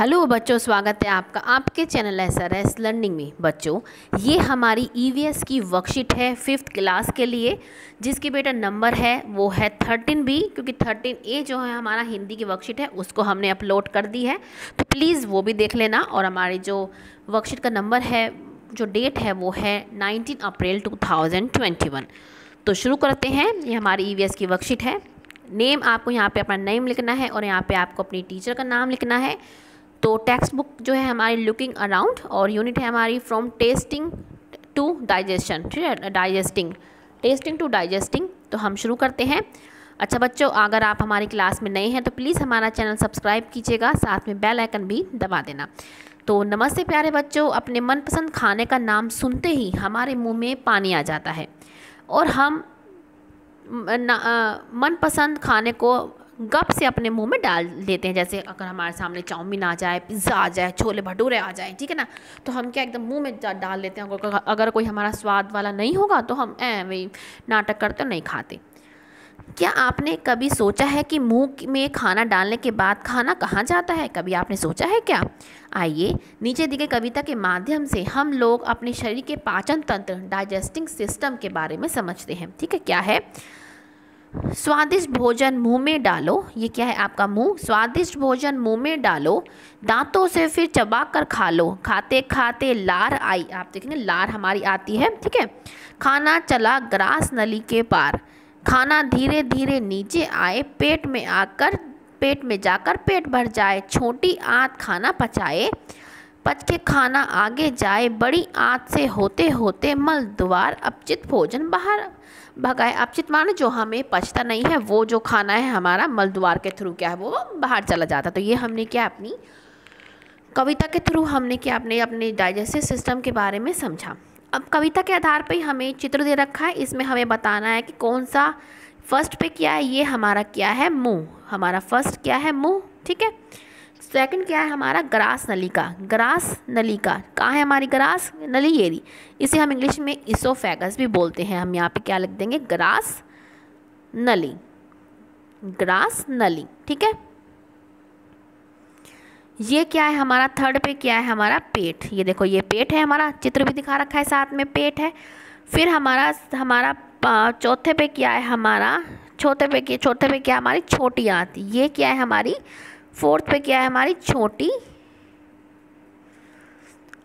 Hello बच्चों, स्वागत है आपका आपके चैनल SRS लर्निंग में। बच्चों, ये हमारी EVS की वर्कशीट है 5th क्लास के लिए, जिसकी बेटा नंबर है वो है 13B, क्योंकि 13A जो है हमारा हिंदी की वर्कशीट है उसको हमने अपलोड कर दी है, तो प्लीज़ वो भी देख लेना। और हमारी जो वर्कशीट का नंबर है, जो डेट है वो है 19 अप्रैल 2021। तो शुरू करते हैं। ये हमारी EVS की वर्कशीट है। नेम आपको यहाँ पे अपना नेम लिखना है और यहाँ पे आपको अपनी टीचर का नाम लिखना है। तो टेक्स्ट बुक जो है हमारी लुकिंग अराउंड, और यूनिट है हमारी फ्रॉम टेस्टिंग टू डाइजेशन, ठीक है, टेस्टिंग टू डाइजेस्टिंग। तो हम शुरू करते हैं। अच्छा बच्चों, अगर आप हमारी क्लास में नए हैं तो प्लीज़ हमारा चैनल सब्सक्राइब कीजिएगा, साथ में बेल आइकन भी दबा देना। तो नमस्ते प्यारे बच्चों, अपने मनपसंद खाने का नाम सुनते ही हमारे मुंह में पानी आ जाता है और हम मनपसंद खाने को गप से अपने मुंह में डाल देते हैं। जैसे अगर हमारे सामने चाउमीन आ जाए, पिज़्ज़ा आ जाए, छोले भटूरे आ जाए, ठीक है ना, तो हम क्या एकदम मुंह में डाल देते हैं। अगर कोई हमारा स्वाद वाला नहीं होगा तो हम वही नाटक करते नहीं खाते। क्या आपने कभी सोचा है कि मुंह में खाना डालने के बाद खाना कहाँ जाता है? कभी आपने सोचा है क्या? आइए नीचे दी गई कविता के माध्यम से हम लोग अपने शरीर के पाचन तंत्र, डाइजेस्टिंग सिस्टम के बारे में समझते हैं। ठीक है, क्या है? स्वादिष्ट भोजन मुंह में डालो। ये क्या है? आपका मुंह। स्वादिष्ट भोजन मुंह में डालो, दांतों से फिर चबा कर खा लो, खाते खाते लार आई। आप देखेंगे लार हमारी आती है, ठीक है। खाना चला ग्रास नली के पार, खाना धीरे धीरे नीचे आए, पेट में जाकर पेट भर जाए, छोटी आंत खाना पचाए, पच के खाना आगे जाए, बड़ी आंत से होते होते मल द्वार, अपचित भोजन बाहर भगाए। अपचित माने जो हमें पचता नहीं है, वो जो खाना है हमारा मल द्वार के थ्रू क्या है वो बाहर चला जाता। तो ये हमने क्या अपनी कविता के थ्रू हमने क्या अपने डाइजेस्टिव सिस्टम के बारे में समझा। अब कविता के आधार पर हमें चित्र दे रखा है, इसमें हमें बताना है कि कौन सा फर्स्ट पे क्या है। ये हमारा क्या है? मुंह। हमारा फर्स्ट क्या है? मुंह, ठीक है। सेकंड क्या है हमारा? ग्रास नलिका। ग्रास नलिका कहाँ है हमारी? ग्रास नली, ये रही। इसे हम इंग्लिश में इसोफेगस भी बोलते हैं। हम यहाँ पे क्या लिख देंगे? ग्रास नली, ग्रास नली, ठीक है। ये क्या है हमारा? थर्ड पे क्या है हमारा? पेट। ये देखो, ये पेट है हमारा, चित्र भी दिखा रखा है साथ में, पेट है। फिर हमारा चौथे पे क्या है हमारा? चौथे पे क्या है हमारी? छोटी आंत। ये क्या है हमारी? फोर्थ पे क्या है हमारी? छोटी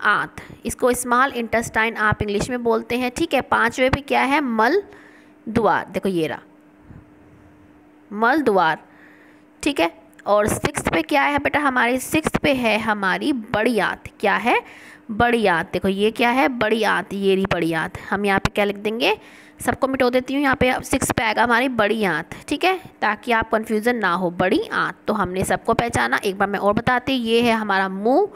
आंत। इसको स्मॉल इंटेस्टाइन आप इंग्लिश में बोलते हैं, ठीक है। पांचवे पे क्या है? मल द्वार। देखो ये रहा मल द्वार, ठीक है। और सिक्स्थ पे क्या है बेटा हमारी? सिक्स्थ पे है हमारी बड़ी आंत। क्या है? बड़ी आंत। देखो ये क्या है? बड़ी आंत, ये रही बड़ी आंत। हम यहाँ पे क्या लिख देंगे? सबको मिटो देती हूँ। यहाँ पे 6 पे आएगा हमारी बड़ी आंत, ठीक है, ताकि आप कंफ्यूजन ना हो। बड़ी आंत, तो हमने सबको पहचाना। एक बार मैं और बताती हूँ, ये है हमारा मुंह,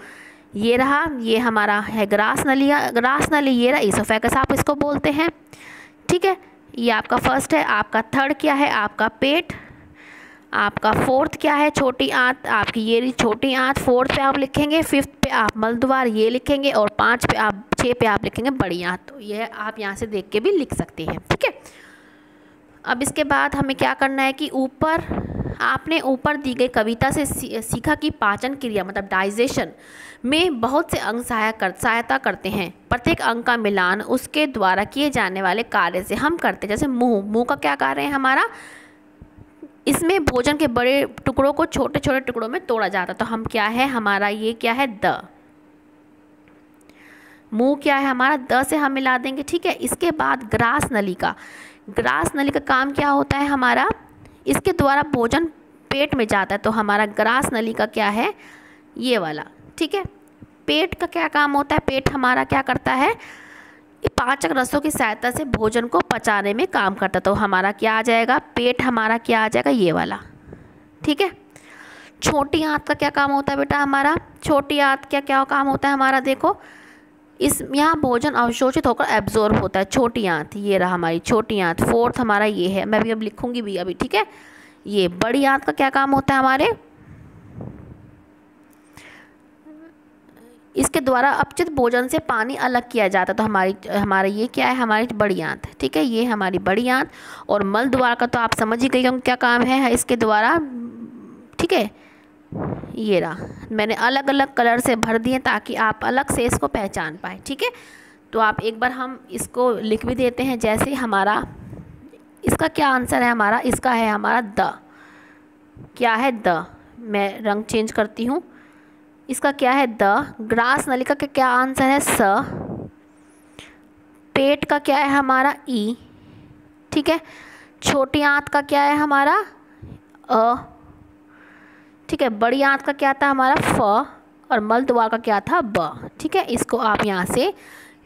ये रहा, ये हमारा है ग्रास नली, ये रहा इसोफेगस आप इसको बोलते हैं, ठीक है। ये आपका फर्स्ट है। आपका थर्ड क्या है? आपका पेट। आपका फोर्थ क्या है? छोटी आंत। आपकी ये रही छोटी आंत, फोर्थ पे आप लिखेंगे। फिफ्थ पे आप मलद्वार ये लिखेंगे, और 6 पे आप लिखेंगे बड़ी आंत। तो ये आप यहाँ से देख के भी लिख सकते हैं, ठीक है। अब इसके बाद हमें क्या करना है कि आपने ऊपर दी गई कविता से सीखा कि पाचन क्रिया मतलब डाइजेशन में बहुत से अंग सहायता करते हैं। प्रत्येक अंग का मिलान उसके द्वारा किए जाने वाले कार्य से हम करते हैं। जैसे मुंह का क्या कार्य है हमारा? इसमें भोजन के बड़े टुकड़ों को छोटे छोटे टुकड़ों में तोड़ा जाता है। तो हम क्या है हमारा? ये क्या है? मुंह क्या है हमारा? द से हम मिला देंगे, ठीक है। इसके बाद ग्रास नली का काम क्या होता है हमारा? इसके द्वारा भोजन पेट में जाता है। तो हमारा ग्रास नली का क्या है? ये वाला, ठीक है। पेट का क्या काम होता है? पेट हमारा क्या करता है? पाचक रसों की सहायता से भोजन को पचाने में काम करता है। तो हमारा क्या आ जाएगा? पेट हमारा क्या आ जाएगा? ये वाला, ठीक है। छोटी आंत का क्या काम होता है बेटा हमारा? छोटी आंत क्या काम होता है हमारा? देखो यहाँ भोजन अवशोषित होकर एब्जॉर्ब होता है। छोटी आंत, ये रहा हमारी छोटी आंत। फोर्थ हमारा ये है, मैं भी अब लिखूंगी भी अभी, ठीक है। ये बड़ी आंत का क्या काम होता है हमारे? इसके द्वारा अपचित भोजन से पानी अलग किया जाता है। तो हमारा ये क्या है? हमारी बड़ी आंत, ठीक है। ये हमारी बड़ी आंत। और मल द्वार का तो आप समझ ही गए क्या काम है इसके द्वारा, ठीक है। ये रहा, मैंने अलग अलग कलर से भर दिए ताकि आप अलग से इसको पहचान पाए। ठीक है, तो आप एक बार हम इसको लिख भी देते हैं। जैसे हमारा इसका क्या आंसर है, हमारा इसका है हमारा द, क्या है द, मैं रंग चेंज करती हूँ। इसका क्या है द। ग्रास नलिका का क्या आंसर है स। पेट का क्या है हमारा ई। ठीक है, छोटी आंत का क्या है हमारा अ। ठीक है, बड़ी आंत का क्या था हमारा फ, और मल द्वार का क्या था ब। ठीक है, इसको आप यहाँ से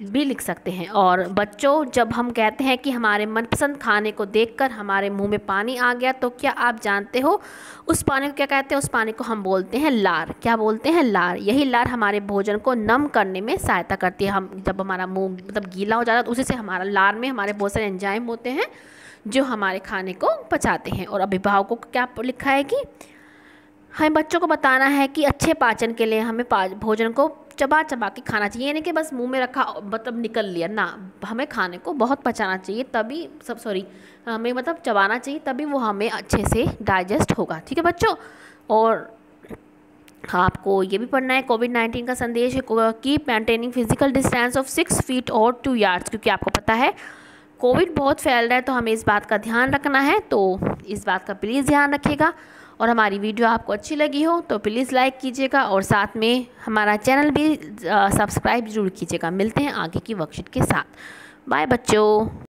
भी लिख सकते हैं। और बच्चों, जब हम कहते हैं कि हमारे मनपसंद खाने को देखकर हमारे मुंह में पानी आ गया, तो क्या आप जानते हो उस पानी को क्या कहते हैं? उस पानी को हम बोलते हैं लार। क्या बोलते हैं? लार। यही लार हमारे भोजन को नम करने में सहायता करती है। हम जब हमारा मुंह मतलब गीला हो जाता है तो उसी से हमारा लार में हमारे बहुत सारे एंजाइम होते हैं जो हमारे खाने को पचाते हैं। और अभिभावकों को क्या लिखा है कि हमें बच्चों को बताना है कि अच्छे पाचन के लिए हमें भोजन को चबा चबा के खाना चाहिए। ये नहीं कि बस मुंह में रखा मतलब निकल लिया ना, हमें खाने को बहुत पचाना चाहिए, तभी हमें मतलब चबाना चाहिए, तभी वो हमें अच्छे से डाइजेस्ट होगा। ठीक है बच्चों, और आपको ये भी पढ़ना है कोविड-19 का संदेश है, keep maintaining physical distance of 6 feet और 2 यार्ड्स, क्योंकि आपको पता है कोविड बहुत फैल रहा है, तो हमें इस बात का ध्यान रखना है। तो इस बात का प्लीज़ ध्यान रखिएगा। और हमारी वीडियो आपको अच्छी लगी हो तो प्लीज़ लाइक कीजिएगा, और साथ में हमारा चैनल भी सब्सक्राइब जरूर कीजिएगा। मिलते हैं आगे की वर्कशीट के साथ। बाय बच्चों।